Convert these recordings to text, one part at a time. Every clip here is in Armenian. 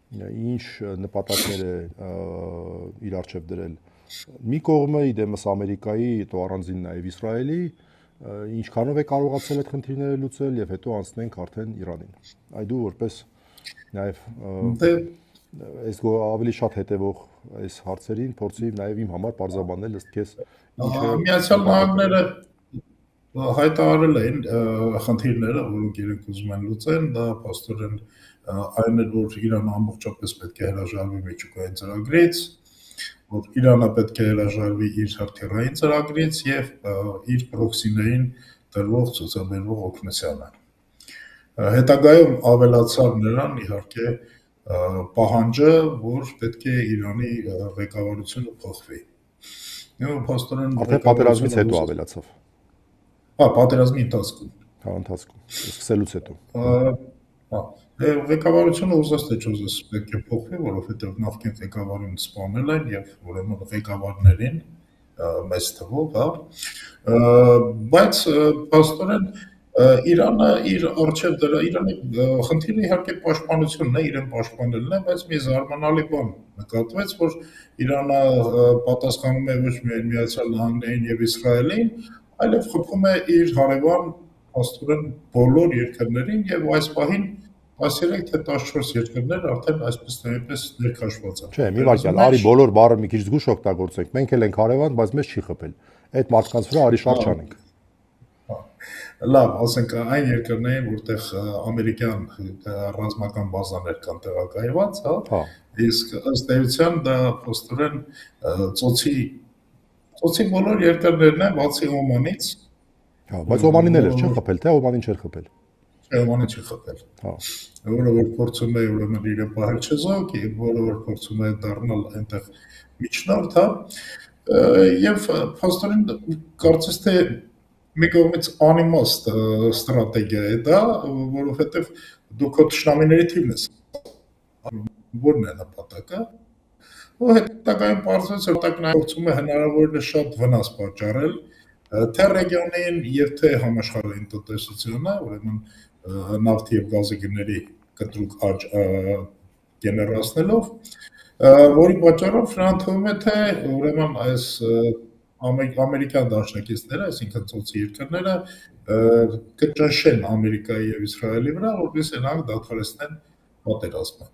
ինչ նպատակներ է իր առջև դրել մի կողմը իդեմս Ամերիկայի, հետո առանձին նաև Իսրայելի, ինչքանով է կարողացել այդ խնդիրները լուծել եւ հետո անցնենք արդեն Իրանին։ Այ դու որպես նաև այս ավելի շատ հետևող այս հարցերին փորձի նաև իմ համար պարզաբանել ըստ քեզ Միացյալ Նահանգները հայտարարել էին խնդիրները, որոնք իրենք ուզում են լուծեն, դա փաստորեն այն էր, որ Իրանը ամբողջապես պետք է հրաժարվի միջուկային ծրագրից, որ Իրանը պետք է հրաժարվի իր հրթիռային ծրագրից եւ իր պրոքսիներին տրվող ցուցաբերվող օգնությանը։ Հետագայում ավելացավ նրան իհարկե պահանջը, որ պետք է Իրանի ղեկավարությունը փոխվի։ Արդեն պատերազմից հետո ավելացավ։ Պատերազմի ընթացքում։ Ընթացքում, սկսելուց հետո։ Ղեկավարությունը ուզես թե չուզես պետք է փոխվի, որովհետև նախկին ղեկավարին սպանել են եւ ուրեմն ղեկավարներին մեծ թվով, բայց փաստորեն Իրանը իր արժեվ դրա Իրանի խնդիրը իհարկե պաշտպանությունն է, իրեն պաշտպանելն է, բայց մի զարմանալի բան նկատվեց, որ Իրանը պատասխանում է ոչ միայն Միացյալ Նահանգներին եւ Իսրայելին, այլև խփում է իր հարևան փաստորեն բոլոր երկրներին եւ այս պահին 13 թե 14 երկրներ արդեն այսպես թե այնպես ներքաշված են։ Չէ, մի վարքյալ, արի բոլոր բառը մի քիչ զգուշ օգտագործենք։ Մենք էլ ենք հարևան, բայց մեզ չի խփել։ Այդ մարդկանց վրա արի շատ չանենք։ Լավ, ասենք այն երկրներին, որտեղ ամերիկյան ռազմական բազաներ կան տեղակայված, իսկ ըստ էության դա փաստորեն ծոցի բոլոր երկրներն են, բացի Օմանից։ Բայց Օմանին էլ չէ խփել, թե Օմանին չէր խփել։ Օմանը չի խփել։ Որը որ փորձում է ուրեմն իր պահել չզոք, որը որ փորձում է դառնալ այնտեղ միջնորդ, եւ փաստորեն կարծես թե մի կողմից անիմաստ ստրատեգիա է դա, որովհետև դու քո թշնամիների թիվն ես։ Որն է նպատակը։ Ու հետագայում պարզվեց, որ նպատակն փորձում է հնարավորինս շատ վնաս պատճառել թե ռեգիոնին եւ թե համաշխարհային տնտեսությանը, ուրեմն նավթի եւ գազի գների կտրուկ աճ գեներացնելով, որի պատճառով նրան թվում է, թե ուրեմն այս ամերիկյան դաշնակիցները, այսինքն ծոցի երկրները կճնշեն Ամերիկայի եւ Իսրայելի վրա, որպեսզի նրանք դադարեցնեն պատերազմը։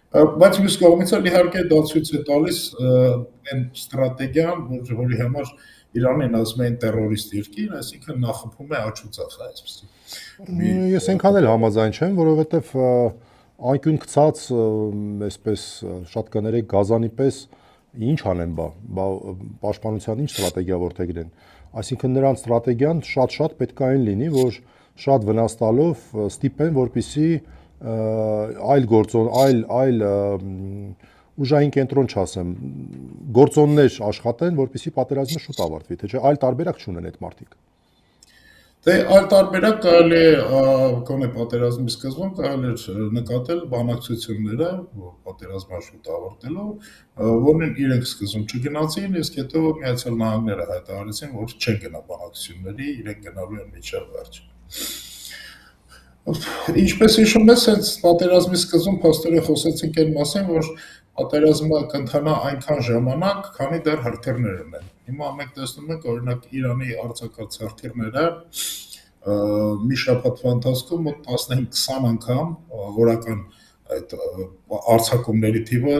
Բայց մյուս կողմից էլ իհարկե դա ցույց է տալիս այն ստրատեգիան, որի համար Իրանին ասում են terrorist երկիր, այսինքն նախապում է աչուծախ, այսպեսի։ Ես այնքան էլ համաձայն չեմ, որովհետև անկյուն գցած, այսպես շատ կներեք գազանի պես ինչ անեն պաշտպանության ինչ ստրատեգիա որդեգրեն։ Այսինքն նրանց ստրատեգիան շատ պետք է այն լինի, որ շատ վնաս տալով ստիպեն, որպեսզի այլ ուժային կենտրոն չասեմ, գործոններ աշխատեն, որպեսզի պատերազմը շուտ ավարտվի, թե չէ այլ տարբերակ չունեն այդ մարդիկ։ Դե այլ տարբերակ կարելի է գոնե պատերազմի սկզբում կարելի է նկատել բանակցությունները պատերազմը շուտ ավարտելու, որին իրենք սկզբում չգնացին, իսկ հետո Միացյալ Նահանգները հայտարարեցին, որ չեն գնա բանակցությունների, իրենք գնալու են մինչև վերջ։ Ինչպես հիշում ես, հենց պատերազմի սկզբում փաստորեն խոսեցինք այն մասին, որ պատերազմը կընթանա այնքան ժամանակ, քանի դեռ հրթիռներ ունեն։ Հիմա մենք տեսնում ենք, օրինակ Իրանի արձակած հրթիռները մի շաբաթվա ընթացքում մոտ 15-20 անգամ օրական այդ արձակումների թիվը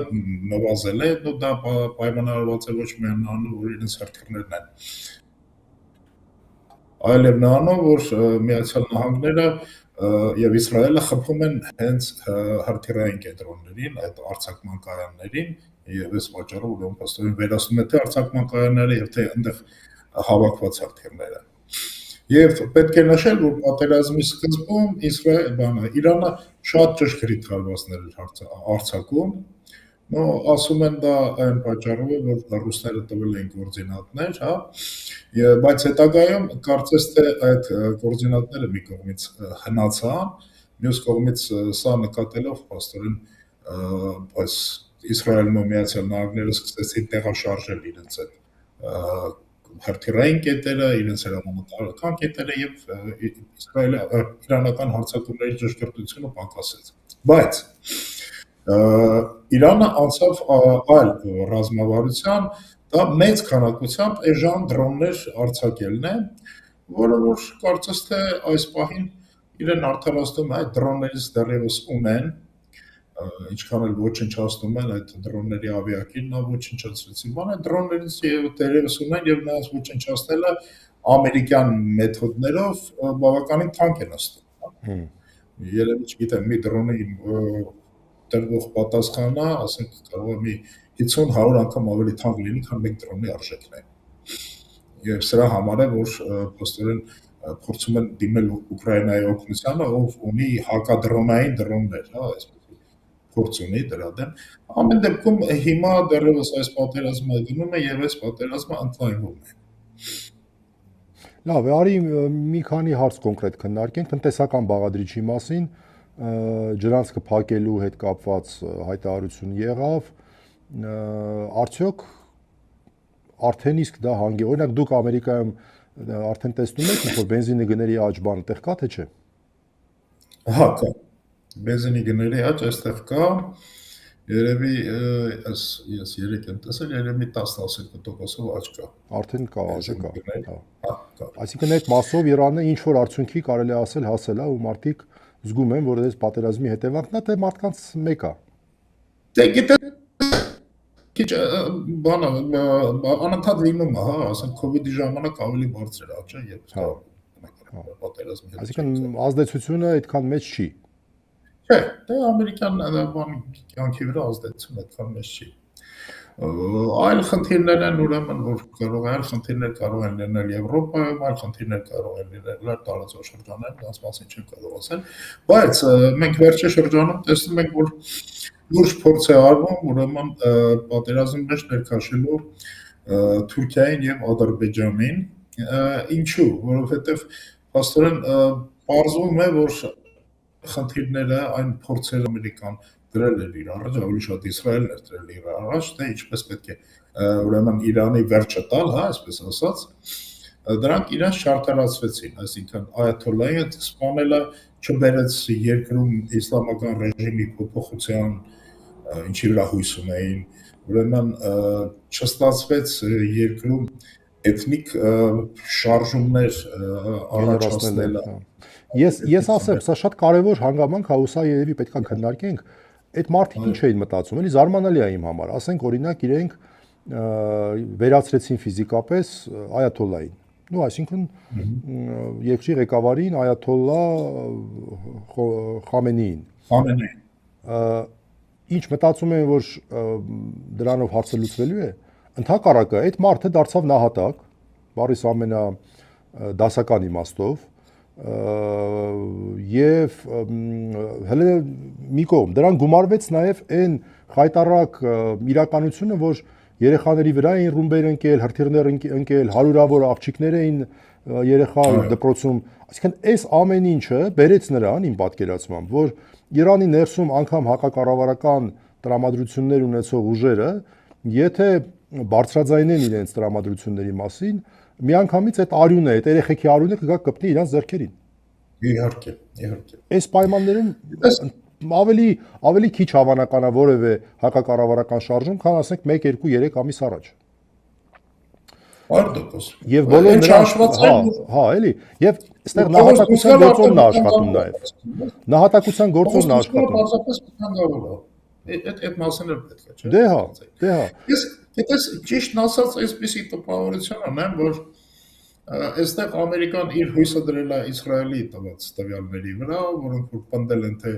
նվազել է, ու դա պայմանավորված է ոչ միայն նրանով, որ իրենց հրթիռներն են, այլև նրանով, որ Միացյալ Նահանգները եւ Իսրայելը խփում են հենց հրթիռային կենտրոններին, այդ արձակման կայաններին, եւ այս պատճառով ուրեմն փաստորեն վերացնում է թե արձակման կայանները եւ թե այնտեղ հավաքված հրթիռները։ Եվ պետք է նշել, որ պատերազմի սկզբում Իրանը շատ ճշգրիտ հարվածներ էր արձակում, ասում են դա այն պատճառով է, որ ռուսները տվել էին կոորդինատներ, բայց հետագայում կարծես թե այդ կոորդինատները մի կողմից հնացան, մյուս կողմից սա նկատելով փաստորեն այս Իսրայելն ու Միացյալ Նահանգները սկսեցին տեղաշարժել իրենց այդ հրթիռային կետերը, իրենց հրամանատարական կետերը եւ իրանական հարձակումների ճշգրտությունը պակասեց։ Բայց Իրանը անցավ այլ ռազմավարության, դա մեծ քանակությամբ էժան դրոններ արձակելն է, որը որ կարծես թե այս պահին իրեն արդարացնում է այդ դրոններից դեռևս ունեն, ինչքան էլ ոչնչացնում են այդ դրոնների ավիակին, նա ոչնչացրեցին, բան այդ դրոններից դեռևս ունեն եւ նրանց ոչնչացնելը ամերիկյան մեթոդներով բավականին թանկ է նստում։ Երևի չգիտեմ, մի դրոնի տրվող պատասխանը, ասենք կարող է մի 50-100 անգամ ավելի թանկ լինի, քան մեկ դրոնի արժեքն է։ Եվ սրա համար է, որ փոստորեն փորձում են դիմել Ուկրաինայի օգնությանը, ով ունի հակադրոնային դրոններ, հա, այսպես փորձ ունի դրա դեմ։ Ամեն դեպքում հիմա դեռևս այս պատերազմը գնում է եւ այս պատերազմը ընդլայնվում է։ Լավ, արի մի քանի հարց կոնկրետ քննարկենք տնտեսական բաղադրիչի մասին, ջրանցքը փակելու հետ կապված հայտարարություն եղավ, արդյոք արդեն իսկ դա հանգի, օրինակ դուք Ամերիկայում արդեն տեսնում եք, որ բենզինի գների աճ բան այդտեղ կա թե չէ։ Հա, կա։ Բենզինի գների աճ այստեղ կա, երևի ես երեք եմ տեսել, երևի 10-12%-ով աճ կա։ Արդեն կա, աճ կա։ Հա, կա։ Այսինքն այդ մասով Իրանը ինչ որ արդյունքի կարելի ասել հասել է ու մարդիկ զգում են, որ այս պատերազմի հետևանքն է, թե մարդկանց մեկ է։ Դե գիտես քիչ բանը անընդհատ լինում է, հա, ասենք COVID-ի ժամանակ ավելի բարձր էր աճը, երբ պատերազմի։ Այսինքն ազդեցությունը այդքան մեծ չի։ Չէ, դե ամերիկյան բան կյանքի վրա ազդեցությունը այդքան մեծ չի։ Այլ խնդիրներ են ուրեմն, որ այլ խնդիրներ կարող են լինել Եվրոպայում, այլ խնդիրներ կարող են լինել տարածաշրջանում, դրանց մասին չեմ կարող ասել, բայց մենք վերջի շրջանում տեսնում ենք, որ լուրջ փորձ է արվում, ուրեմն պատերազմի մեջ ներքաշելու Թուրքիային եւ Ադրբեջանին, ինչու, որովհետեւ փաստորեն պարզվում է, որ խնդիրները այն փորձերը Ամերիկան դրել էր իր առաջ, ավելի շատ Իսրայելն էր դրել իր առաջ, թե ինչպես պետք է ուրեմն Իրանի վերջը տալ, հա, այսպես ասած, դրանք իրենց չարդարացվեցին, այսինքն այաթոլլահը սպանելը չբերեց երկրում իսլամական ռեժիմի փոփոխության, ինչի վրա հույս ունեին, ուրեմն չստացվեց երկրում էթնիկ շարժումներ առաջացնելը։ Ես ասեմ, սա շատ կարևոր հանգամանք է, ու սա երևի պետք է քննարկենք։ Այդ մարդիկ ինչ էին մտածում, էլի զարմանալի է իմ համար, ասենք օրինակ իրենք վերացրեցին ֆիզիկապես այաթոլլահին, նո այսինքն երկրի ղեկավարին այաթոլլա Խամենեին։ Ինչ մտածում են, որ դրանով հարցը լուծվելու է, ընդհակառակը այդ մարդը դարձավ նահատակ, բառիս ամենադասական իմաստով, եւ հələ մի կողմ դրան գումարվեց նաեւ այն խայտարակ իրականությունը, որ երեխաների վրա էին ռումբեր ընկել, հրթիռներ ընկել, հարյուրավոր աղջիկներ էին երեխա դպրոցում, այսինքն այս ամեն ինչը բերեց նրան իմ պատկերացմամբ, որ Իրանի ներսում անգամ հակակառավարական տրամադրություններ ունեցող ուժերը, եթե բարձրաձայնեն իրենց տրամադրությունների մասին, միանգամից այդ արյունը, այդ երեխեքի արյունը կգա կպնի իրենց ձեռքերին։ Իհարկե։ Այս պայմաններում ավելի քիչ հավանական է որևէ հակակառավարական շարժում, քան ասենք 1-2-3 ամիս առաջ։ Եվ բոլոր նրանց, հա, էլի, եւ այստեղ նահատակության գործոնն է աշխատում նաեւ։ Նահատակության գործոնն է աշխատում։ Պարզապես վտանգավոր է։ Այդ մասն էլ պետք է, չէ՞։ Դե հա։ Ես գիտես ճիշտն ասած այսպիսի տպավորություն ունեմ, որ այստեղ Ամերիկան իր հույսը դրել է Իսրայելի տված տվյալների վրա, որոնք որ պնդել են թե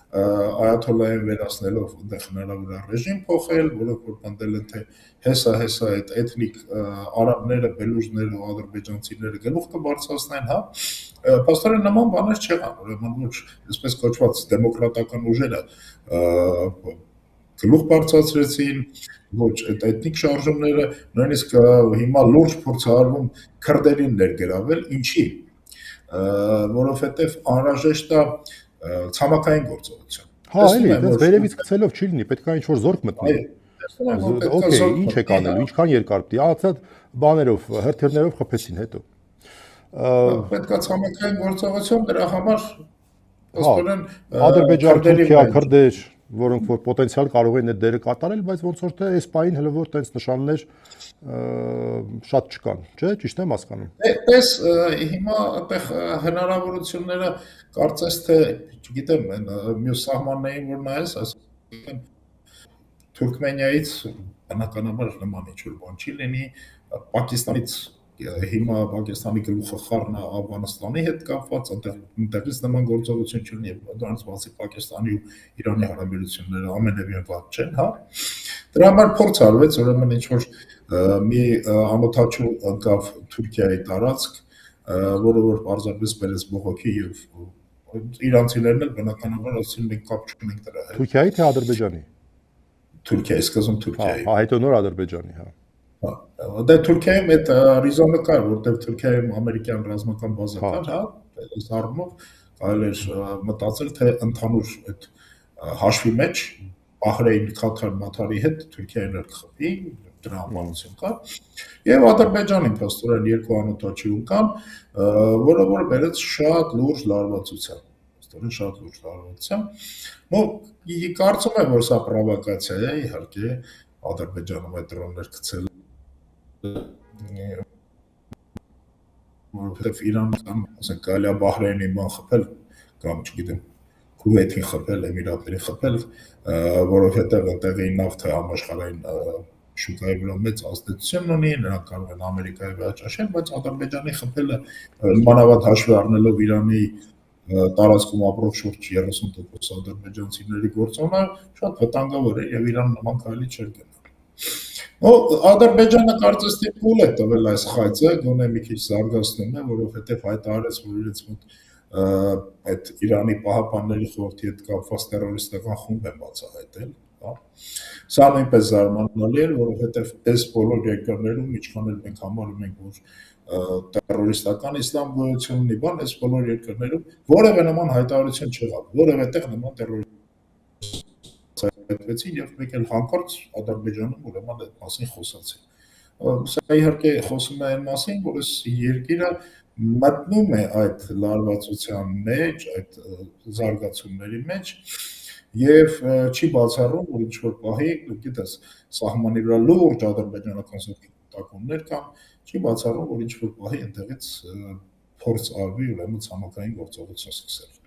այաթոլլահին վերացնելով այնտեղ հնարավոր է ռեժիմ փոխել, որոնք որ պնդել են թե հեսա այդ էթնիկ արաբները, բելուժները ու ադրբեջանցիները գլուխ կբարձրացնեն, հա։ Փաստորեն նման բաներ չեղան, ուրեմն ոչ այսպես կոչված դեմոկրատական ուժերը գլուխ բարձրացրեցին, ոչ այդ էթնիկ շարժումները, նույնիսկ հիմա լուրջ փորձ արվում քրդերին ներգրավել, ինչի, որովհետև անհրաժեշտ է ցամաքային գործողություն։ Հա, էլի, այդպես վերևից գցելով չի լինի, պետք է ինչ-որ զորք մտնի։ Okay, ինչ է կանելու, ինչքան երկար պիտի, այդ բաներով, հրթիռներով խփեցին հետո։ Պետք է ցամաքային գործողություն, դրա համար ըստ Ադրբեջան, Թուրքիա, քրդեր, որոնք որ պոտենցիալ կարող են այդ դերը կատարել, բայց ոնց որ թե այս պահին հələ որ տենց նշաններ շատ չկան, չէ՞, ճիշտ եմ հասկանում։ Այդպես հիմա այդտեղ հնարավորությունները կարծես թե, չգիտեմ, մյուս սահմաններին որ նայես, ասեմ Թուրքմենիայից բնականաբար նման ինչ-որ բան չի լինի, Պակիստանից հիմա Պակիստանի գլուխը խառն է Աֆղանստանի հետ կապված, այնտեղից նման գործողություն չունի, դրանից բացի Պակիստանի ու Իրանի հարաբերությունները ամենևին վատ չեն, հա։ Դրա համար փորձ արվեց, ուրեմն ինչ-որ մի անօթաչու ընկավ Թուրքիայի տարածք, որը որ պարզապես բերեց բողոքի եւ իրանցիներն էլ բնականաբար ասեցին մենք կապ չունենք դրա հետ։ Թուրքիայի թե Ադրբեջանի։ Թուրքիայի, սկզբում Թուրքիայի։ Հա, հետո նոր Ադրբեջանի, հա։ Դե Թուրքիայում այդ ռիզոնը կար, որտեղ Թուրքիայում ամերիկյան ռազմական բազա կար, հա, այս առումով կարելի էր մտածել, թե ընդհանուր այդ հաշվի մեջ Բահրեյն, Քաթար, Մաթարի հետ Թուրքիան էլ կխփի, դրա համանություն կա։ Եվ Ադրբեջանի փաստորեն երկու անօթաչու կան, որը որ բերեց շատ լուրջ լարվածության։ Փաստորեն շատ լուրջ լարվածության։ Ու կարծում եմ, որ սա պրովոկացիա է, իհարկե, Ադրբեջանում այդ դրոններ գցել որովհետև Իրանը կամ ասենք կարելի է Բահրեյնի բան խփել կամ չգիտեմ Քուվեյթին խփել, Էմիրատներին խփել, որովհետև այնտեղի նավթը համաշխարհային շուկայի վրա մեծ ազդեցություն ունի, նրանք կարող են Ամերիկայի վրա ճաշել, բայց Ադրբեջանի խփելը մանավանդ հաշվի առնելով Իրանի տարածքում ապրող շուրջ 30% ադրբեջանցիների գործոնը շատ վտանգավոր է եւ Իրանը նման քայլի չէր գնա։ Ադրբեջանը կարծես թե փուլ է տվել այս խայծը, գոնե մի քիչ զարգացնում է, որովհետև հայտարարեց, որ իրենց մոտ այդ Իրանի պահապանների խորհրդի հետ կապված տերորիստական խումբ է բացահայտել, հա։ Սա նույնպես զարմանալի է, որովհետև այս բոլոր երկրներում ինչքան էլ մենք համարում ենք, որ տերորիստական իսլամ գոյություն ունի, բան այս բոլոր երկրներում որևէ նման հայտարարություն չեղավ, որևէ տեղ նման տերորիստ հայտվեցին եւ մեկ էլ հանկարծ Ադրբեջանում ուրեմն այդ մասին խոսացին։ Սա իհարկե խոսում է այն մասին, որ այս երկիրը մտնում է այդ լարվածության մեջ, այդ զարգացումների մեջ եւ չի բացառում, որ ինչ-որ պահի, գիտես, սահմանի վրա լուրջ ադրբեջանական զորքեր կան, չի բացառում, որ ինչ-որ պահի այնտեղից փորձ արվի ուրեմն ցամաքային գործողություն սկսել։